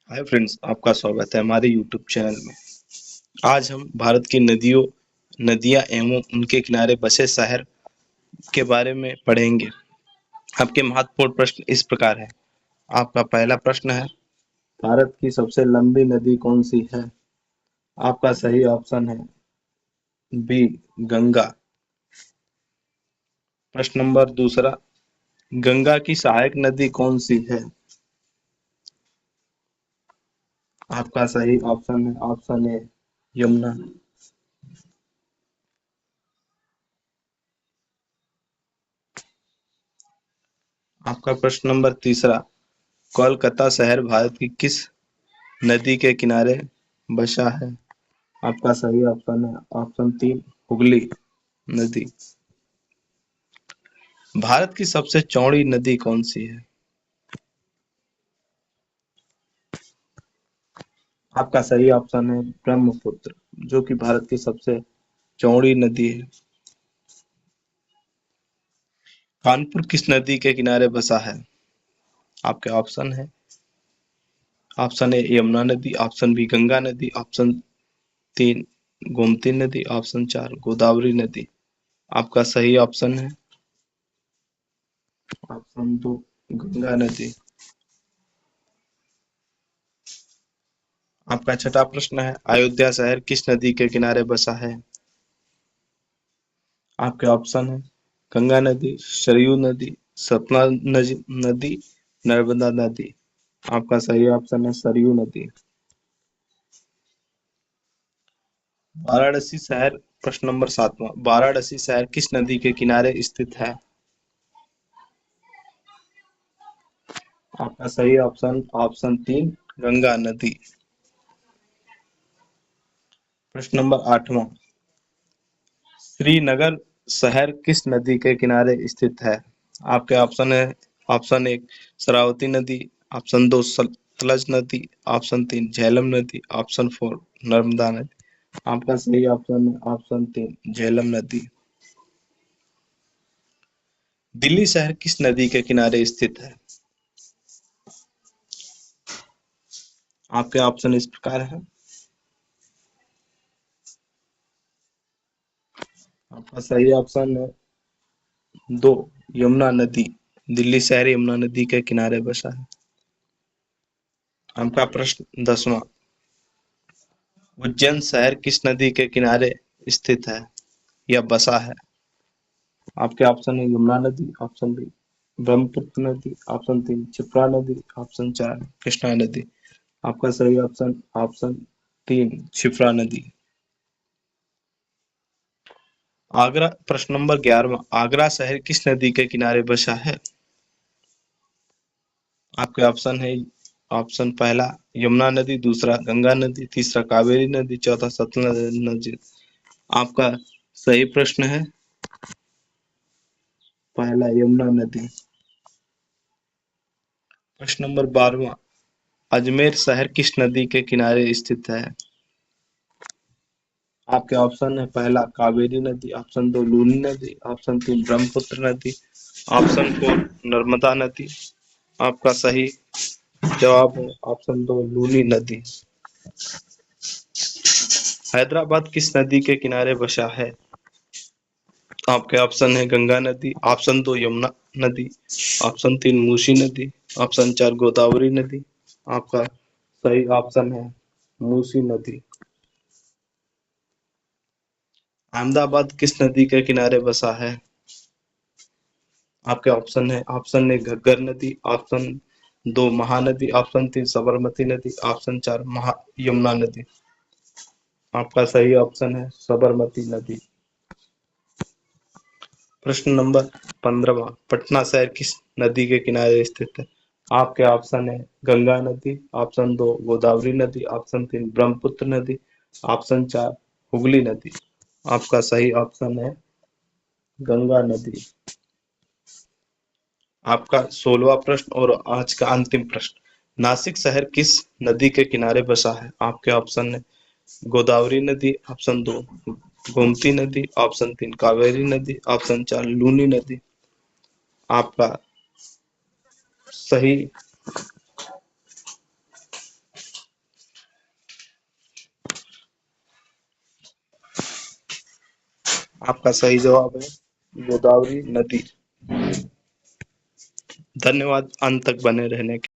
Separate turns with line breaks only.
Hi friends, आपका स्वागत है हमारे यूट्यूब चैनल में। आज हम भारत की नदियाँ एवं उनके किनारे बसे शहर के बारे में पढ़ेंगे। आपके महत्वपूर्ण प्रश्न इस प्रकार है। आपका पहला प्रश्न है, भारत की सबसे लंबी नदी कौन सी है? आपका सही ऑप्शन है बी, गंगा। प्रश्न नंबर दूसरा, गंगा की सहायक नदी कौन सी है? आपका सही ऑप्शन है ऑप्शन ए, यमुना। आपका प्रश्न नंबर तीसरा, कोलकाता शहर भारत की किस नदी के किनारे बसा है? आपका सही ऑप्शन है ऑप्शन तीन, हुगली नदी। भारत की सबसे चौड़ी नदी कौन सी है? आपका सही ऑप्शन है ब्रह्मपुत्र, जो कि भारत की सबसे चौड़ी नदी है। कानपुर किस नदी के किनारे बसा है? आपके ऑप्शन है ऑप्शन ए, यमुना नदी, ऑप्शन बी, गंगा नदी, ऑप्शन तीन, गोमती नदी, ऑप्शन चार, गोदावरी नदी। आपका सही ऑप्शन है ऑप्शन दो, गंगा नदी। आपका छठा प्रश्न है, अयोध्या शहर किस नदी के किनारे बसा है? आपके ऑप्शन है गंगा नदी, सरयू नदी, नदी, नर्मदा नदी। आपका सही ऑप्शन है सरयू नदी। वाराणसी शहर, प्रश्न नंबर सातवां, वाराणसी शहर किस नदी के किनारे स्थित है? आपका सही ऑप्शन ऑप्शन तीन, गंगा नदी। प्रश्न नंबर आठवां, श्रीनगर शहर किस नदी के किनारे स्थित है? आपके ऑप्शन है ऑप्शन एक, शरावती नदी, ऑप्शन दो, सतलज नदी, ऑप्शन तीन, झेलम नदी, ऑप्शन फोर, नर्मदा नदी। आपका सही ऑप्शन है ऑप्शन तीन, झेलम नदी। दिल्ली शहर किस नदी के किनारे स्थित है? आपके ऑप्शन इस प्रकार है। आपका सही ऑप्शन है दो, यमुना नदी। दिल्ली शहर यमुना नदी के किनारे बसा है। आपका प्रश्न दसवां, उज्जैन शहर किस नदी के किनारे स्थित है या बसा है? आपके ऑप्शन है यमुना नदी, ऑप्शन बी, ब्रह्मपुत्र नदी, ऑप्शन तीन, क्षिप्रा नदी, ऑप्शन चार, कृष्णा नदी। आपका सही ऑप्शन ऑप्शन तीन, क्षिप्रा नदी। आगरा, प्रश्न नंबर 11वां, आगरा शहर किस नदी के किनारे बसा है? आपके ऑप्शन है ऑप्शन पहला, यमुना नदी, दूसरा गंगा नदी, तीसरा कावेरी नदी, चौथा सतलज नदी। आपका सही प्रश्न है पहला, यमुना नदी। प्रश्न नंबर 12वां, अजमेर शहर किस नदी के किनारे स्थित है? आपके ऑप्शन है पहला, कावेरी नदी, ऑप्शन दो, लूनी नदी, ऑप्शन तीन, ब्रह्मपुत्र नदी, ऑप्शन फोर, नर्मदा नदी। आपका सही जवाब है ऑप्शन दो, लूनी नदी। हैदराबाद किस नदी के किनारे बसा है? आपके ऑप्शन है गंगा नदी, ऑप्शन दो, यमुना नदी, ऑप्शन तीन, मूसी नदी, ऑप्शन चार, गोदावरी नदी। आपका सही ऑप्शन है मूसी नदी। अहमदाबाद किस नदी के किनारे बसा है? आपके ऑप्शन है ऑप्शन ए, घग्गर नदी, ऑप्शन दो, महानदी, ऑप्शन तीन, साबरमती नदी, ऑप्शन चार, यमुना नदी। आपका सही ऑप्शन है साबरमती नदी। प्रश्न नंबर 15वां, पटना शहर किस नदी के किनारे स्थित है? आपके ऑप्शन है गंगा नदी, ऑप्शन दो, गोदावरी नदी, ऑप्शन तीन, ब्रह्मपुत्र नदी, ऑप्शन चार, हुगली नदी। आपका सही ऑप्शन है गंगा नदी। आपका 16वां प्रश्न और आज का अंतिम प्रश्न, नासिक शहर किस नदी के किनारे बसा है? आपके ऑप्शन है गोदावरी नदी, ऑप्शन दो, गोमती नदी, ऑप्शन तीन, कावेरी नदी, ऑप्शन चार, लूनी नदी। आपका सही आपका सही जवाब है गोदावरी नदी। धन्यवाद अंत तक बने रहने के